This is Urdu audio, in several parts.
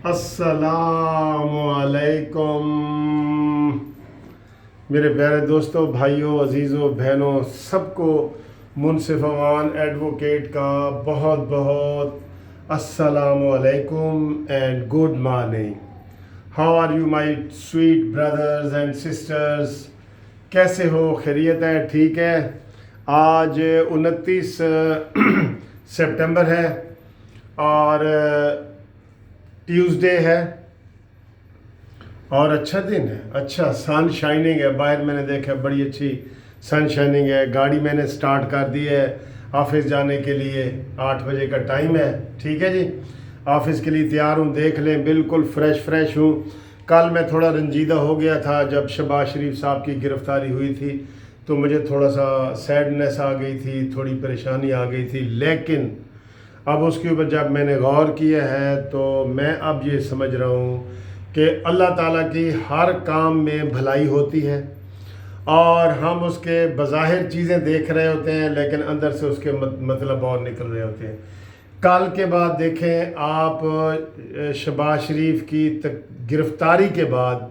السلام علیکم میرے پیارے دوستوں، بھائیوں، عزیزوں، بہنوں، سب کو منصف امان ایڈوکیٹ کا بہت بہت السلام علیکم and good morning. How are you my sweet brothers and sisters? کیسے ہو؟ خیریت ہے؟ ٹھیک ہے. آج 29 سپٹمبر ہے اور ٹیوزڈے ہے اور اچھا دن ہے. اچھا سن شائننگ ہے باہر. میں نے دیکھا بڑی اچھی سن شائننگ ہے. گاڑی میں نے سٹارٹ کر دی ہے آفس جانے کے لیے. 8 بجے کا ٹائم ہے. ٹھیک ہے جی، آفس کے لیے تیار ہوں. دیکھ لیں بالکل فریش ہوں. کل میں تھوڑا رنجیدہ ہو گیا تھا جب شہباز شریف صاحب کی گرفتاری ہوئی تھی، تو مجھے تھوڑا سا سیڈنس آ گئی تھی، تھوڑی پریشانی آ گئی تھی. لیکن اب اس کے اوپر جب میں نے غور کیا ہے تو میں اب یہ سمجھ رہا ہوں کہ اللہ تعالیٰ کی ہر کام میں بھلائی ہوتی ہے، اور ہم اس کے بظاہر چیزیں دیکھ رہے ہوتے ہیں لیکن اندر سے اس کے مطلب اور نکل رہے ہوتے ہیں. کل کے بعد دیکھیں آپ، شہباز شریف کی گرفتاری کے بعد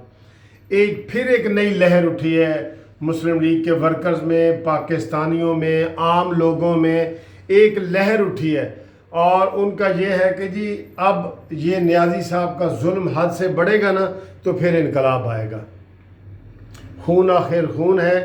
پھر ایک نئی لہر اٹھی ہے مسلم لیگ کے ورکرز میں، پاکستانیوں میں، عام لوگوں میں ایک لہر اٹھی ہے. اور ان کا یہ ہے کہ جی اب یہ نیازی صاحب کا ظلم حد سے بڑھے گا نا تو پھر انقلاب آئے گا. خون آخر خون ہے،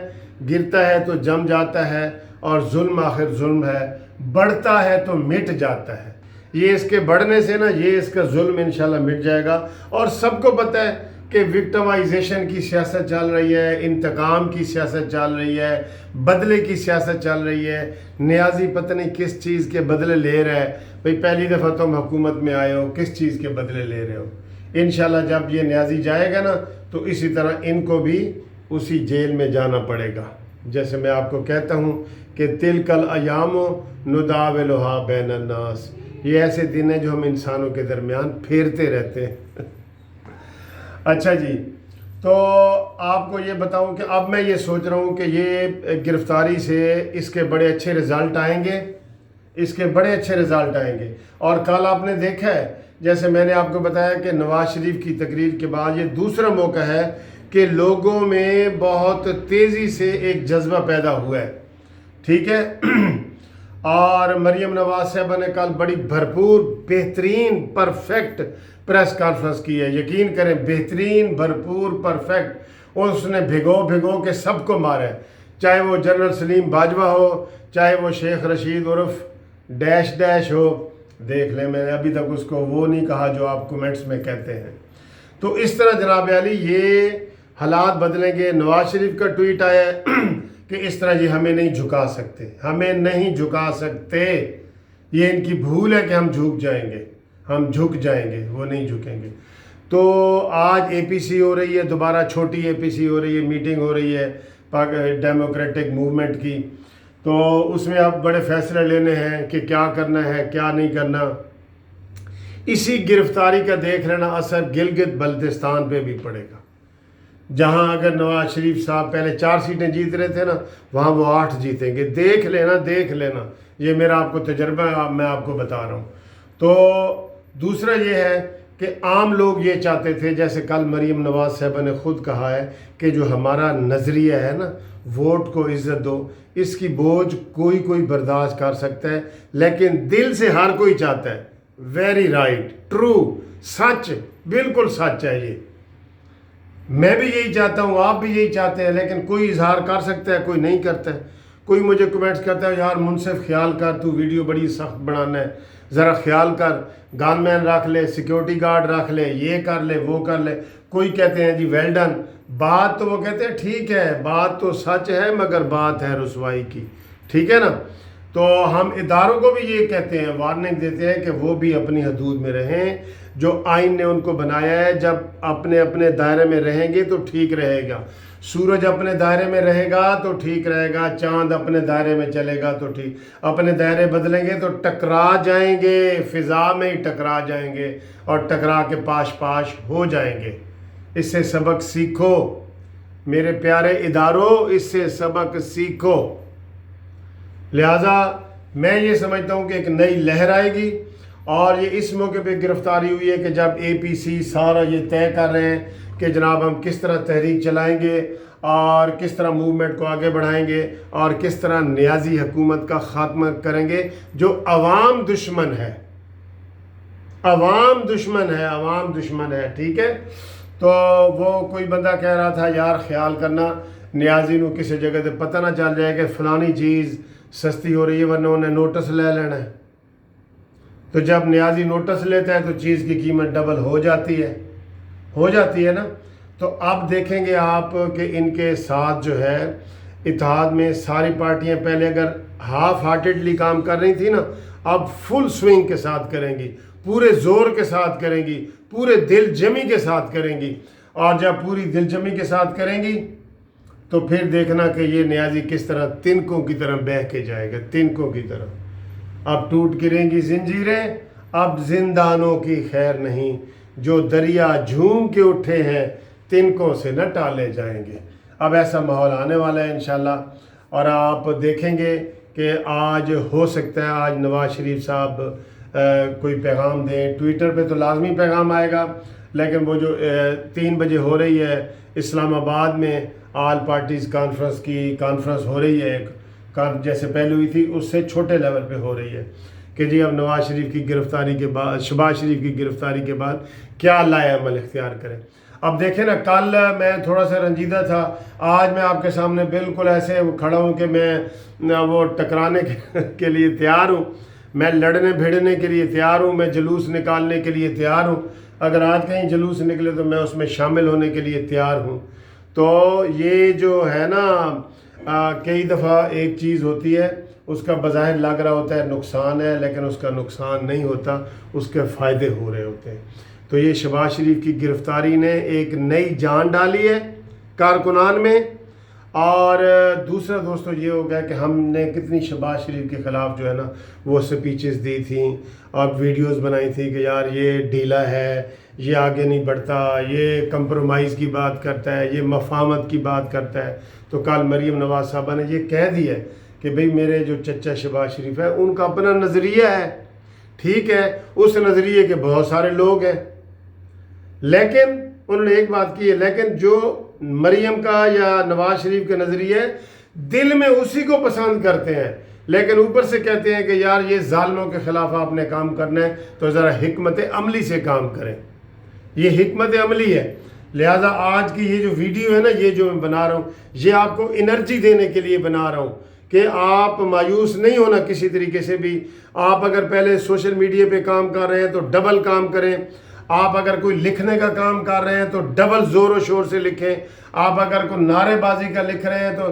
گرتا ہے تو جم جاتا ہے، اور ظلم آخر ظلم ہے، بڑھتا ہے تو مٹ جاتا ہے. یہ اس کے بڑھنے سے نا یہ اس کا ظلم انشاءاللہ مٹ جائے گا. اور سب کو پتہ ہے کہ وکٹمائزیشن کی سیاست چل رہی ہے، انتقام کی سیاست چل رہی ہے، بدلے کی سیاست چل رہی ہے. نیازی پتہ نہیں کس چیز کے بدلے لے رہا ہے. بھئی پہلی دفعہ تم حکومت میں آئے ہو، کس چیز کے بدلے لے رہے ہو؟ انشاءاللہ جب یہ نیازی جائے گا نا تو اسی طرح ان کو بھی اسی جیل میں جانا پڑے گا. جیسے میں آپ کو کہتا ہوں کہ تلک الایام نداولها بین الناس، یہ ایسے دن ہیں جو ہم انسانوں کے درمیان پھیرتے رہتے ہیں. اچھا جی، تو آپ کو یہ بتاؤں کہ اب میں یہ سوچ رہا ہوں کہ یہ گرفتاری سے اس کے بڑے اچھے رزلٹ آئیں گے، اس کے بڑے اچھے رزلٹ آئیں گے. اور کل آپ نے دیکھا ہے، جیسے میں نے آپ کو بتایا کہ نواز شریف کی تقریر کے بعد یہ دوسرا موقع ہے کہ لوگوں میں بہت تیزی سے ایک جذبہ پیدا ہوا ہے. ٹھیک ہے. اور مریم نواز صاحبہ نے کل بڑی بھرپور، بہترین، پرفیکٹ پریس کانفرنس کی ہے. یقین کریں، بہترین، بھرپور، پرفیکٹ. اس نے بھگو کے سب کو مارا ہے، چاہے وہ جنرل سلیم باجوہ ہو، چاہے وہ شیخ رشید عرف ڈیش ہو. دیکھ لیں، میں نے ابھی تک اس کو وہ نہیں کہا جو آپ کومنٹس میں کہتے ہیں. تو اس طرح جناب علی یہ حالات بدلیں گے. نواز شریف کا ٹویٹ آیا ہے کہ اس طرح یہ ہمیں نہیں جھکا سکتے، ہمیں نہیں جھکا سکتے. یہ ان کی بھول ہے کہ ہم جھک جائیں گے، وہ نہیں جھکیں گے. تو آج اے پی سی ہو رہی ہے، دوبارہ چھوٹی اے پی سی ہو رہی ہے، میٹنگ ہو رہی ہے ڈیموکریٹک موومنٹ کی. تو اس میں اب بڑے فیصلے لینے ہیں کہ کیا کرنا ہے، کیا نہیں کرنا. اسی گرفتاری کا دیکھ لینا اثر گلگت بلتستان پہ بھی پڑے گا، جہاں اگر نواز شریف صاحب پہلے 4 سیٹیں جیت رہے تھے نا، وہاں وہ 8 جیتیں گے. دیکھ لینا. یہ میرا آپ کو تجربہ ہے، میں آپ کو بتا رہا ہوں. تو دوسرا یہ ہے کہ عام لوگ یہ چاہتے تھے، جیسے کل مریم نواز صاحبہ نے خود کہا ہے کہ جو ہمارا نظریہ ہے نا، ووٹ کو عزت دو، اس کی بوجھ کوئی برداشت کر سکتا ہے، لیکن دل سے ہر کوئی چاہتا ہے. ویری رائٹ، ٹرو، سچ، بالکل سچ ہے یہ. میں بھی یہی چاہتا ہوں، آپ بھی یہی چاہتے ہیں، لیکن کوئی اظہار کر سکتا ہے، کوئی نہیں کرتا ہے. کوئی مجھے کمنٹس کرتا ہے یار منصف خیال کر، تو ویڈیو بڑی سخت بنانا ہے، ذرا خیال کر، گن مین رکھ لے، سیکیورٹی گارڈ رکھ لے، یہ کر لے، وہ کر لے. کوئی کہتے ہیں جی ویل ڈن. بات تو وہ کہتے ہیں ٹھیک ہے، بات تو سچ ہے، مگر بات ہے رسوائی کی. ٹھیک ہے نا. تو ہم اداروں کو بھی یہ کہتے ہیں، وارننگ دیتے ہیں کہ وہ بھی اپنی حدود میں رہیں جو آئین نے ان کو بنایا ہے. جب اپنے دائرے میں رہیں گے تو ٹھیک رہے گا. سورج اپنے دائرے میں رہے گا تو ٹھیک رہے گا، چاند اپنے دائرے میں چلے گا تو ٹھیک. اپنے دائرے بدلیں گے تو ٹکرا جائیں گے، فضا میں ہی ٹکرا جائیں گے، اور ٹکرا کے پاش ہو جائیں گے. اس سے سبق سیکھو میرے پیارے اداروں، اس سے سبق سیکھو. لہٰذا میں یہ سمجھتا ہوں کہ ایک نئی لہر آئے گی، اور یہ اس موقع پہ گرفتاری ہوئی ہے کہ جب APC سارا یہ طے کر رہے ہیں کہ جناب ہم کس طرح تحریک چلائیں گے اور کس طرح موومنٹ کو آگے بڑھائیں گے اور کس طرح نیازی حکومت کا خاتمہ کریں گے جو عوام دشمن ہے، عوام دشمن ہے، ٹھیک ہے۔ تو وہ کوئی بندہ کہہ رہا تھا یار خیال کرنا نیازی نو کسی جگہ تے پتہ نہ چل جائے کہ فلانی چیز سستی ہو رہی ہے ورنہ انہیں نوٹس لے لینا ہے۔ تو جب نیازی نوٹس لیتا ہے تو چیز کی قیمت ڈبل ہو جاتی ہے نا۔ تو اب دیکھیں گے آپ کہ ان کے ساتھ جو ہے اتحاد میں ساری پارٹیاں پہلے اگر ہاف ہارٹیڈلی کام کر رہی تھی نا، اب فل سوئنگ کے ساتھ کریں گی، پورے زور کے ساتھ کریں گی، پورے دل جمی کے ساتھ کریں گی۔ اور جب پوری دل جمی کے ساتھ کریں گی تو پھر دیکھنا کہ یہ نیازی کس طرح تنکوں کی طرح بہہ کے جائے گا، تنکوں کی طرح۔ اب ٹوٹ گریں گی زنجیریں، اب زندانوں کی خیر نہیں، جو دریا جھوم کے اٹھے ہیں تنکوں سے نہ ٹالے جائیں گے۔ اب ایسا ماحول آنے والا ہے انشاءاللہ، اور آپ دیکھیں گے کہ آج ہو سکتا ہے آج نواز شریف صاحب کوئی پیغام دیں، ٹویٹر پہ تو لازمی پیغام آئے گا، لیکن وہ جو 3 بجے ہو رہی ہے اسلام آباد میں آل پارٹیز کانفرنس کی کانفرنس ہو رہی ہے، جیسے پہلے ہوئی تھی اس سے چھوٹے لیول پہ ہو رہی ہے کہ جی اب نواز شریف کی گرفتاری کے بعد، شہباز شریف کی گرفتاری کے بعد کیا لائے عمل اختیار کریں۔ اب دیکھیں نا، کل میں تھوڑا سا رنجیدہ تھا، آج میں آپ کے سامنے بالکل ایسے کھڑا ہوں کہ میں وہ ٹکرانے کے لیے تیار ہوں، میں لڑنے بھیڑنے کے لیے تیار ہوں، میں جلوس نکالنے کے لیے تیار ہوں۔ اگر آج کہیں جلوس نکلے تو میں اس میں شامل ہونے کے لیے تیار ہوں۔ تو یہ جو ہے نا کئی دفعہ ایک چیز ہوتی ہے اس کا بظاہر لگ رہا ہوتا ہے نقصان ہے، لیکن اس کا نقصان نہیں ہوتا، اس کے فائدے ہو رہے ہوتے ہیں۔ تو یہ شہباز شریف کی گرفتاری نے ایک نئی جان ڈالی ہے کارکنان میں، اور دوسرا دوستو یہ ہو گیا کہ ہم نے کتنی شہباز شریف کے خلاف جو ہے نا وہ سپیچز دی تھیں اور ویڈیوز بنائی تھی کہ یار یہ ڈھیلا ہے، یہ آگے نہیں بڑھتا، یہ کمپرومائز کی بات کرتا ہے، یہ مفاہمت کی بات کرتا ہے۔ تو کل مریم نواز صاحبہ نے یہ کہہ دیا ہے کہ بھئی میرے جو چچا شہباز شریف ہے ان کا اپنا نظریہ ہے، ٹھیک ہے، اس نظریے کے بہت سارے لوگ ہیں، لیکن انہوں نے ایک بات کی ہے، لیکن جو مریم کا یا نواز شریف کا نظریہ ہے دل میں اسی کو پسند کرتے ہیں، لیکن اوپر سے کہتے ہیں کہ یار یہ ظالموں کے خلاف آپ نے کام کرنا ہے تو ذرا حکمت عملی سے کام کریں۔ یہ حکمت عملی ہے، لہٰذا آج کی یہ جو ویڈیو ہے نا، یہ جو میں بنا رہا ہوں، یہ آپ کو انرجی دینے کے لیے بنا رہا ہوں کہ آپ مایوس نہیں ہونا کسی طریقے سے بھی۔ آپ اگر پہلے سوشل میڈیا پہ کام کر رہے ہیں تو ڈبل کام کریں، آپ اگر کوئی لکھنے کا کام کر رہے ہیں تو ڈبل زور و شور سے لکھیں، آپ اگر کوئی نعرے بازی کا لکھ رہے ہیں تو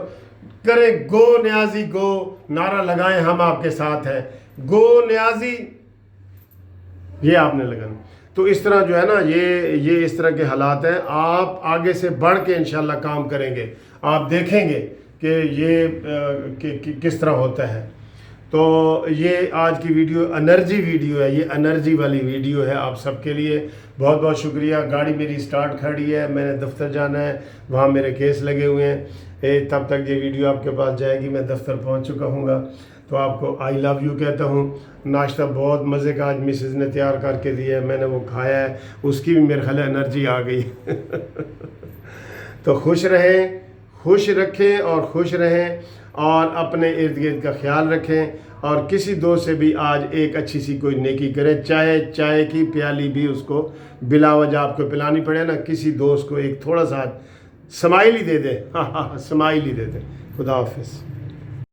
کریں گو نیازی گو، نعرہ لگائیں ہم آپ کے ساتھ ہیں، گو نیازی، یہ آپ نے لگانا۔ تو اس طرح جو ہے نا یہ اس طرح کے حالات ہیں، آپ آگے سے بڑھ کے انشاءاللہ کام کریں گے، آپ دیکھیں گے کہ یہ کس طرح ہوتا ہے۔ تو یہ آج کی ویڈیو انرجی ویڈیو ہے، یہ انرجی والی ویڈیو ہے آپ سب کے لیے۔ بہت بہت شکریہ۔ گاڑی میری سٹارٹ کھڑی ہے، میں نے دفتر جانا ہے، وہاں میرے کیس لگے ہوئے ہیں، تب تک یہ ویڈیو آپ کے پاس جائے گی، میں دفتر پہنچ چکا ہوں گا۔ تو آپ کو آئی لو یو کہتا ہوں۔ ناشتہ بہت مزے کا آج مسز نے تیار کر کے دیا ہے، میں نے وہ کھایا ہے، اس کی بھی میرے خیال انرجی آ گئی۔ تو خوش رہیں، خوش رکھیں اور خوش رہیں، اور اپنے ارد گرد کا خیال رکھیں، اور کسی دوست سے بھی آج ایک اچھی سی کوئی نیکی کریں، چاہے چائے کی پیالی بھی اس کو بلا وجہ آپ کو پلانی پڑے نا، کسی دوست کو ایک تھوڑا سا سمائل ہی دے دیں، سمائل ہی دے دیں۔ خدا حافظ۔